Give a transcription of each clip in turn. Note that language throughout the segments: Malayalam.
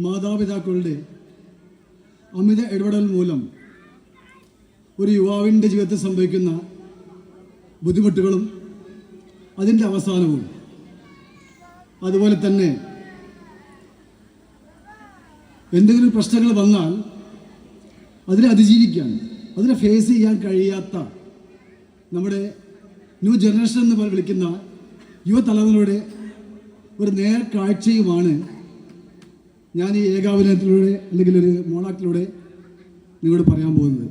മാതാപിതാക്കളുടെ അമിത ഇടപെടൽ മൂലം ഒരു യുവാവിൻ്റെ ജീവിതത്തിൽ സംഭവിക്കുന്ന ബുദ്ധിമുട്ടുകളും അതിൻ്റെ അവസാനവും, അതുപോലെ തന്നെ എന്തെങ്കിലും പ്രശ്നങ്ങൾ വന്നാൽ അതിനെ അതിജീവിക്കാൻ, അതിനെ ഫേസ് ചെയ്യാൻ കഴിയാത്ത നമ്മുടെ ന്യൂ ജനറേഷൻ എന്ന് വിളിക്കുന്ന യുവതലമുറയുടെ ഒരു നേർക്കാഴ്ചയുമാണ് ഞാൻ ഈ ഏകാഭിനയത്തിലൂടെ അല്ലെങ്കിൽ ഒരു മോണാക്റ്റിലൂടെ നിങ്ങളോട് പറയാൻ പോകുന്നത്.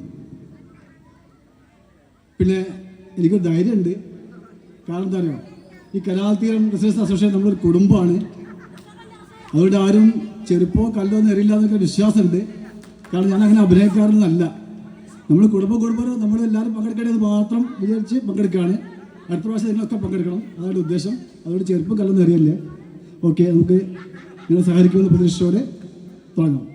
പിന്നെ എനിക്കൊരു ധൈര്യമുണ്ട്. കാരണം എന്താ പറയുക, ഈ കലാതീരം റെസിഡൻസ് അസോസിയേഷൻ നമ്മളൊരു കുടുംബമാണ്. അതുകൊണ്ട് ആരും ചെറുപ്പോ കല്ലോ ഒന്നും എറിയില്ല എന്നൊക്കെ വിശ്വാസമുണ്ട്. കാരണം ഞാൻ അങ്ങനെ അഭിനയിക്കാറൊന്നുമല്ല. നമ്മൾ കുടുംബം നമ്മളെല്ലാവരും പങ്കെടുക്കേണ്ടത് മാത്രം വിചാരിച്ച് പങ്കെടുക്കുകയാണ്. അടുത്ത പ്രാവശ്യം നിങ്ങളൊക്കെ പങ്കെടുക്കണം, അതാണ് ഉദ്ദേശം. അതുകൊണ്ട് ചെറുപ്പം കല്ലൊന്നും എറിയല്ലേ. ഓക്കെ, നമുക്ക് നിങ്ങൾ സഹകരിക്കുമെന്ന പ്രതീക്ഷയോടെ തുടങ്ങാം.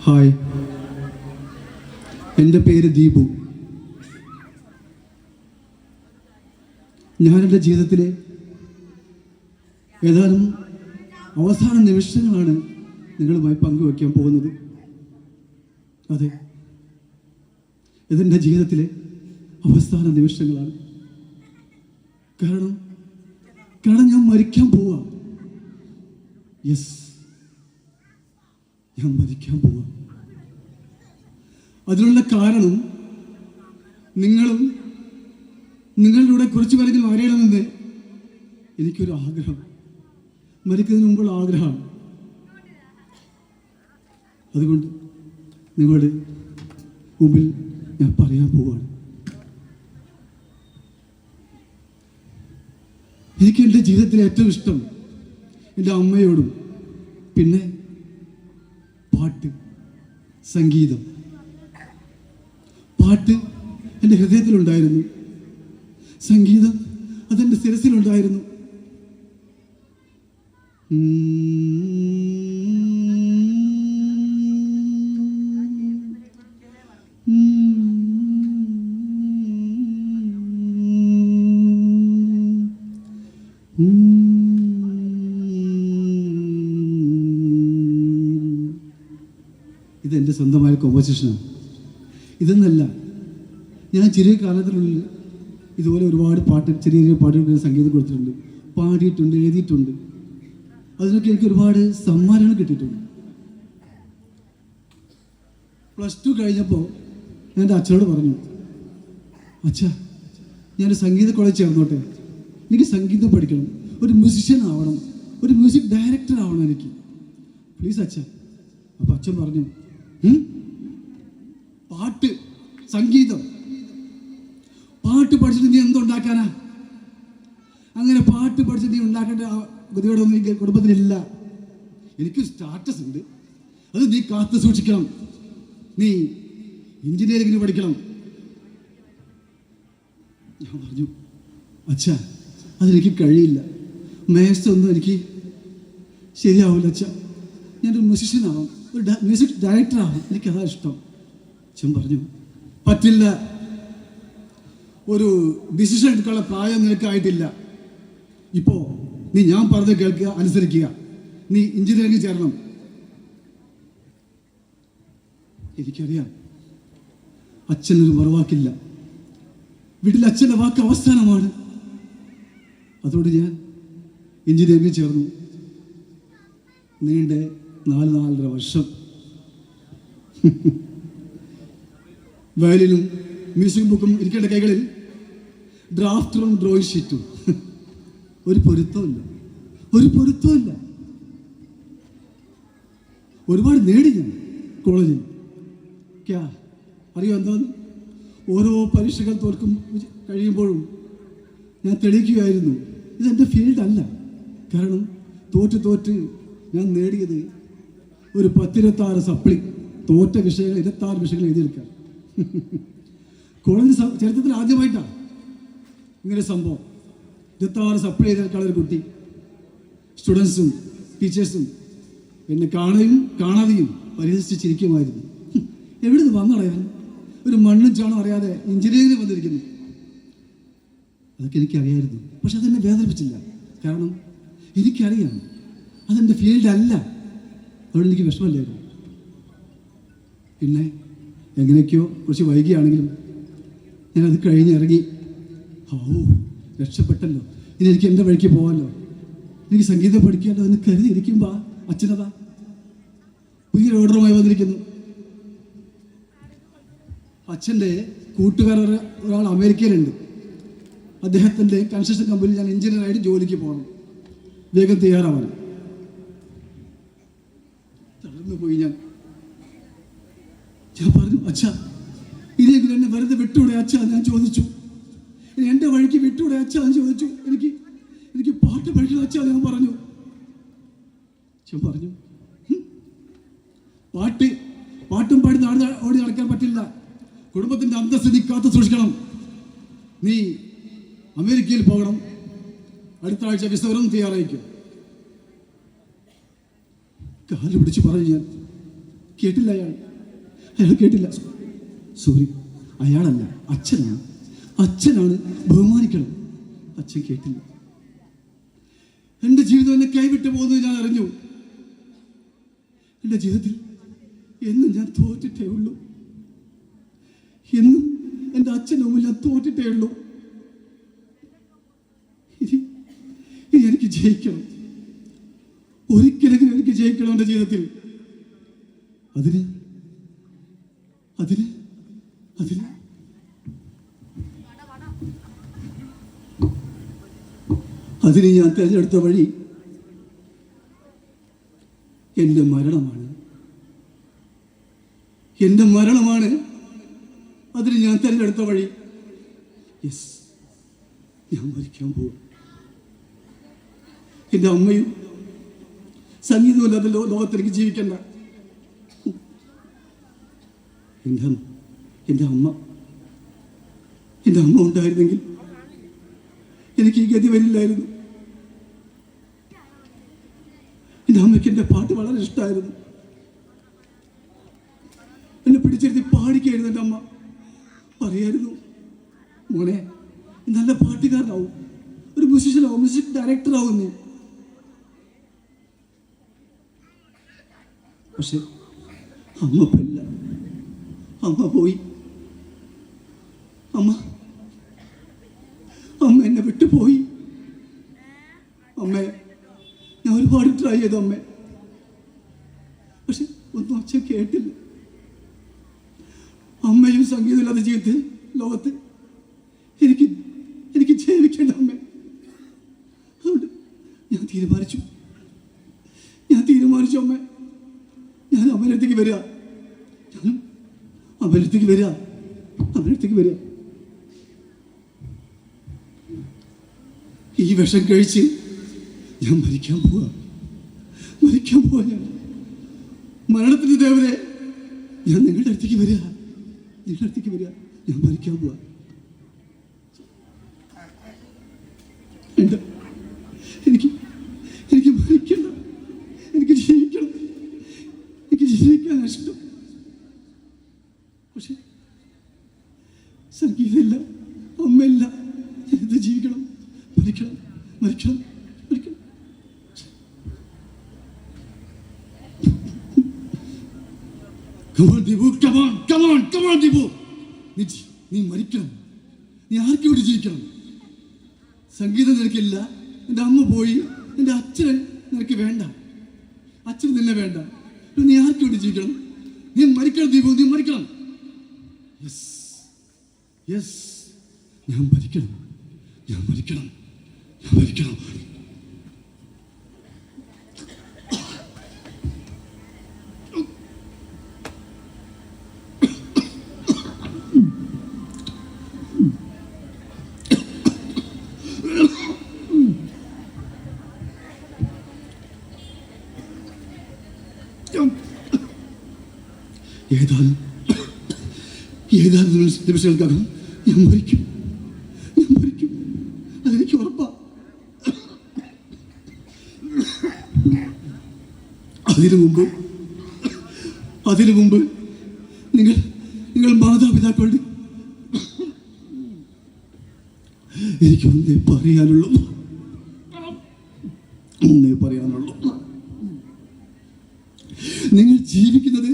ഹായ്, എൻ്റെ പേര് ദീപു. ഞാനെൻ്റെ ജീവിതത്തിലെ ഏതാനും അവസാന നിമിഷങ്ങളാണ് നിങ്ങളുമായി പങ്കുവയ്ക്കാൻ പോകുന്നത്. അതെ, ഇതെൻ്റെ ജീവിതത്തിലെ അവസാന നിമിഷങ്ങളാണ്. കാരണം ഞാൻ മരിക്കാൻ പോവാ. യെസ്, ഞാൻ മരിക്കാൻ പോവാ. അതിനുള്ള കാരണം നിങ്ങളും നിങ്ങളിലൂടെ കുറച്ച് പേരെങ്കിലും അറിയണമെന്ന് എനിക്കൊരു ആഗ്രഹം, മരിക്കുന്നതിന് മുമ്പുള്ള ആഗ്രഹമാണ്. അതുകൊണ്ട് നിങ്ങളുടെ മുമ്പിൽ ഞാൻ പറയാൻ പോവാണ്. എനിക്ക് എൻ്റെ ജീവിതത്തിലെ ഏറ്റവും ഇഷ്ടം എൻ്റെ അമ്മയോടും, പിന്നെ പാട്ട്, സംഗീതം. പാട്ട് എൻ്റെ ഹൃദയത്തിലുണ്ടായിരുന്നു, സംഗീതം അതെൻ്റെ ശിരസിലുണ്ടായിരുന്നു. ഇതെൻ്റെ സ്വന്തമായ കോമ്പോസിഷനാണ്. ഇതെന്നല്ല, ഞാൻ ചെറിയ കാലത്തിനുള്ളിൽ ഇതുപോലെ ഒരുപാട് ചെറിയ ചെറിയ പാട്ടുകൾ സംഗീതം കൊടുത്തിട്ടുണ്ട്, പാടിയിട്ടുണ്ട്, എഴുതിയിട്ടുണ്ട്. അതിനൊക്കെ എനിക്ക് ഒരുപാട് സമ്മാനങ്ങൾ കിട്ടിയിട്ടുണ്ട്. +2 കഴിഞ്ഞപ്പോൾ ഞാൻ എൻ്റെ അച്ഛനോട് പറഞ്ഞു, അച്ഛാ, ഞാനൊരു സംഗീത കോളേജ് ചേർന്നോട്ടെ, എനിക്ക് സംഗീതം പഠിക്കണം, ഒരു മ്യൂസിഷ്യൻ ആവണം, ഒരു മ്യൂസിക് ഡയറക്ടർ ആവണം എനിക്ക്, പ്ലീസ് അച്ഛാ. അപ്പം അച്ഛൻ പറഞ്ഞു, പാട്ട്, സംഗീതം, പാട്ട് പഠിച്ചിട്ട് നീ എന്തുണ്ടാക്കാനാ? അങ്ങനെ പാട്ട് പഠിച്ചിട്ട് നീ ഉണ്ടാക്കേണ്ട ഗതിയോടൊന്നും എനിക്ക് കുടുംബത്തിനില്ല. എനിക്കൊരു സ്റ്റാറ്റസ് ഉണ്ട്, അത് നീ കാത്തു സൂക്ഷിക്കണം. നീ എഞ്ചിനീയറിംഗിന് പഠിക്കണം. ഞാൻ പറഞ്ഞു, അച്ഛാ, അതെനിക്ക് കഴിയില്ല, മാത്സ് ഒന്നും എനിക്ക് ശരിയാവില്ല അച്ഛാ. ഞാനൊരു മ്യൂസിഷ്യനാവാം, ഒരു മ്യൂസിക് ഡയറക്ടറാവാം, എനിക്കതാ ഇഷ്ടം. അച്ഛൻ പറഞ്ഞു, പറ്റില്ല, ഒരു ഡിസിഷൻ എടുക്കാനുള്ള പ്രായം നിനക്കായിട്ടില്ല. ഇപ്പോൾ നീ ഞാൻ പറഞ്ഞത് കേൾക്കുക, അനുസരിക്കുക, നീ എഞ്ചിനീയറിംഗ് ചേരണം. എനിക്കറിയാം അച്ഛനൊരു മറുവാക്കില്ല, വീട്ടിൽ അച്ഛൻ്റെ വാക്ക് അവസാനമാണ്. അതുകൊണ്ട് ഞാൻ എഞ്ചിനീയറിംഗ് ചേർന്നു. നീണ്ട 4.5 വർഷം വയലിനും മ്യൂസിക് ബുക്കും ഇരിക്കേണ്ട കൈകളിൽ ഡ്രാഫ്റ്ററും ഡ്രോയിങ് ഷീറ്റും. ഒരു പൊരുത്തമില്ല. ഒരുപാട് നേടി ഞാൻ കോളേജിൽ. അറിയോ എന്താന്ന്? ഓരോ പരീക്ഷകൾ കഴിയുമ്പോഴും ഞാൻ തെളിയിക്കുകയായിരുന്നു, ഇതെൻ്റെ ഫീൽഡല്ല. കാരണം തോറ്റ് ഞാൻ നേടിയത് ഒരു 10-26 സപ്ലി, തോറ്റ വിഷയങ്ങൾ 26 വിഷയങ്ങൾ എഴുതിയെടുക്കാം. കോളേജ് ചരിത്രത്തിൽ ആദ്യമായിട്ടാണ് ഇങ്ങനെ സംഭവം. 26 സപ്ലൈ ചെയ്തേക്കാളൊരു കുട്ടി. സ്റ്റുഡൻസും ടീച്ചേഴ്സും എന്നെ കാണാതെയും പരിഹസിച്ച് ചിരിക്കുമായിരുന്നു. എവിടെ നിന്ന് വന്നടയാൻ? ഒരു മണ്ണും ചാണും അറിയാതെ എഞ്ചിനീയറിംഗ് വന്നിരിക്കുന്നു. അതൊക്കെ എനിക്കറിയായിരുന്നു. പക്ഷെ അതെന്നെ വേദനിപ്പിച്ചില്ല. കാരണം എനിക്കറിയാം അതെൻ്റെ ഫീൽഡല്ല. അതുകൊണ്ട് എനിക്ക് വിഷമമില്ലായിരുന്നു. പിന്നെ എങ്ങനെയൊക്കെയോ കുറച്ച് വൈകിയാണെങ്കിലും ഞാനത് കഴിഞ്ഞിറങ്ങി. ഓ, രക്ഷപ്പെട്ടല്ലോ, ഇനി എനിക്ക് എൻ്റെ വഴിക്ക് പോകാമല്ലോ, എനിക്ക് സംഗീതം പഠിക്കാമല്ലോ എന്ന് കരുതി ഇരിക്കുമ്പോൾ അച്ഛനതാ പുതിയ ഓർഡറുമായി വന്നിരിക്കുന്നു. അച്ഛൻ്റെ കൂട്ടുകാരൻ ഒരാൾ അമേരിക്കയിലുണ്ട്. അദ്ദേഹത്തിൻ്റെ കൺസ്ട്രക്ഷൻ കമ്പനിയിൽ ഞാൻ എഞ്ചിനീയറായിട്ട് ജോലിക്ക് പോകണം, വേഗം തയ്യാറാവണം. തളർന്നു പോയി ഞാൻ പറഞ്ഞു, അച്ഛാ ഇനിയെങ്കിലും എന്നെ വെറുതെ വിട്ടൂടെ അച്ഛാ ഞാൻ ചോദിച്ചു. ഇനി എൻ്റെ വഴിക്ക് വിട്ടൂടെ അച്ഛാ ഞാൻ ചോദിച്ചു. എനിക്ക് പാട്ട് പഠിക്കണം അച്ഛാ ഞാൻ പറഞ്ഞു. അച്ഛൻ പറഞ്ഞു, പാട്ടും പാടി ഓടി നടക്കാൻ പറ്റില്ല. കുടുംബത്തിൻ്റെ അന്തസ്ഥിതി കാത്തു സൂക്ഷിക്കണം. നീ അമേരിക്കയിൽ പോകണം, അടുത്ത ആഴ്ച വിസ വരും, തയ്യാറായിരിക്കും. കാല് പിടിച്ച് പറഞ്ഞു ഞാൻ. കേട്ടില്ല അയാൾ കേട്ടില്ല. സോറി, അയാളല്ല, അച്ഛനാണ്, ബഹുമാനിക്കണം. അച്ഛൻ കേട്ടില്ല. എൻ്റെ ജീവിതം എന്നെ കൈവിട്ട് പോകുന്നത് ഞാൻ അറിഞ്ഞു. എൻ്റെ ജീവിതത്തിൽ എന്നും ഞാൻ തോറ്റിട്ടേ ഉള്ളൂ. എന്നും എൻ്റെ അച്ഛൻ്റെ മുമ്പിൽ ഞാൻ തോറ്റിട്ടേ ഉള്ളൂ. ഇനി എനിക്ക് ജയിക്കണം, ഒരിക്കലെങ്കിലും എനിക്ക് ജയിക്കണം എൻ്റെ ജീവിതത്തിൽ. അതിന് ഞാൻ തിരഞ്ഞെടുത്ത വഴി എൻ്റെ മരണമാണ്. അതിന് ഞാൻ തിരഞ്ഞെടുത്ത വഴി. യെസ്, ഞാൻ മരിക്കാൻ പോകും. എൻ്റെ അമ്മയും സംഗീതമില്ലാത്ത ലോകത്തിലേക്ക് ജീവിക്കണ്ട. എൻ്റെ അമ്മ ഉണ്ടായിരുന്നെങ്കിൽ എനിക്ക് ഈ ഗതി വരില്ലായിരുന്നു. എൻ്റെ അമ്മയ്ക്ക് എൻ്റെ പാട്ട് വളരെ ഇഷ്ടമായിരുന്നു. എന്നെ പിടിച്ചിരുത്തി പാടിക്കായിരുന്നു എൻ്റെ അമ്മ. പറയായിരുന്നു, മോനെ നല്ല പാട്ടുകാരനാവും, ഒരു മ്യൂസിഷ്യനാവും, മ്യൂസിക് ഡയറക്ടറാവും നീ. പക്ഷെ അമ്മ പോയി. അമ്മ എന്നെ വിട്ടുപോയി. അമ്മേ, ഞാൻ ഒരുപാട് ട്രൈ ചെയ്തു അമ്മേ, പക്ഷെ ഒന്നും അച്ഛൻ കേട്ടില്ല. അമ്മയും സംഗീതമില്ലാത്ത ജീവിതത്തിൽ ലോകത്ത് എനിക്ക് ജീവിക്കേണ്ട അമ്മേ. അതുകൊണ്ട് ഞാൻ തീരുമാനിച്ചു അമ്മേ, ഞാൻ അമ്മേനടുത്തേക്ക് വരിക. ഈ വിഷം കഴിച്ച് ഞാൻ മരിക്കാൻ പോവാ ഞാൻ. മരണത്തിന്റെ ദേവരെ, ഞാൻ നിങ്ങളുടെ അടുത്തേക്ക് വരിക. ഞാൻ മരിക്കാൻ പോവാ. എനിക്ക് മരിക്കണം, എനിക്ക് ജീവിക്കാൻ ഇഷ്ടം. പക്ഷെ സംഗീതമില്ല, അമ്മയില്ല. ഞാനിത് ജീവിക്കണം, മരിക്കണം. Come on, Dibu, Dibu. നീ മരിക്കണം. നീ ആർക്ക് വേണ്ടി ജീവിക്കണം? സംഗീതം നിനക്കില്ല, എൻ്റെ അമ്മ പോയി, എൻ്റെ അച്ഛൻ നിനക്ക് വേണ്ട, അച്ഛൻ നിന്നെ വേണ്ട. നീ ആർക്ക് വേണ്ടി ജീവിക്കണം? നീ മരിക്കണം ദീപു, നീ മരിക്കണം. യെസ്, ഞാൻ മരിക്കണം. ഏതാനും നിമിഷങ്ങൾക്കകം ഞാൻ മരിക്കും. അതെനിക്ക് ഉറപ്പാ. അതിനു മുമ്പ് നിങ്ങൾ മാതാപിതാക്കളുടെ എനിക്കൊന്നേ പറയാനുള്ളൂ, ഒന്നേ പറയാനുള്ളൂ. നിങ്ങൾ ജീവിക്കുന്നത്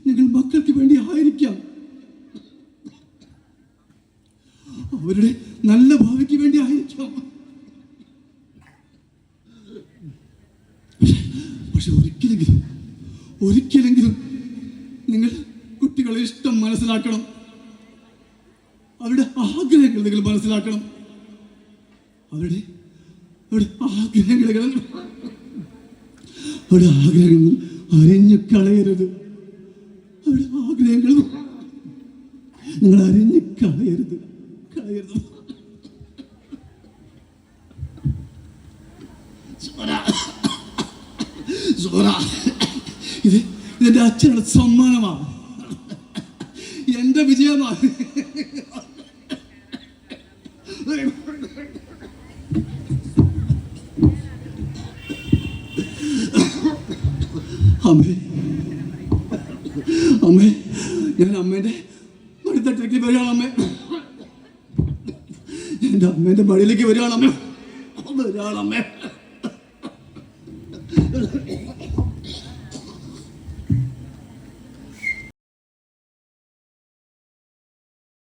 നിങ്ങൾ മക്കൾക്ക് വേണ്ടി ആയിരിക്കാം, അവരുടെ നല്ല ഭാവിക്ക് വേണ്ടി ആയിരിക്കാം. പക്ഷെ ഒരിക്കലെങ്കിലും നിങ്ങൾ കുട്ടികളെ ഇഷ്ടം മനസ്സിലാക്കണം, അവരുടെ ആഗ്രഹങ്ങൾ നിങ്ങൾ മനസ്സിലാക്കണം. അവരുടെ ആഗ്രഹങ്ങൾ അരിഞ്ഞു കളയരുത്. അവരുടെ ആഗ്രഹങ്ങൾ നിങ്ങൾ അരിഞ്ഞു കളയരുത്. ഇതെന്റെ അച്ഛനുള്ള സമ്മാനമാണ്, എന്റെ വിജയമാണ്. അമ്മേ, ഞാൻ അമ്മേന്റെ മടിത്തട്ടിലേക്ക് വരികയാണ്. അമ്മേ, എന്റെ അമ്മേന്റെ മടിയിലേക്ക് വരികയാണ്. അമ്മേ.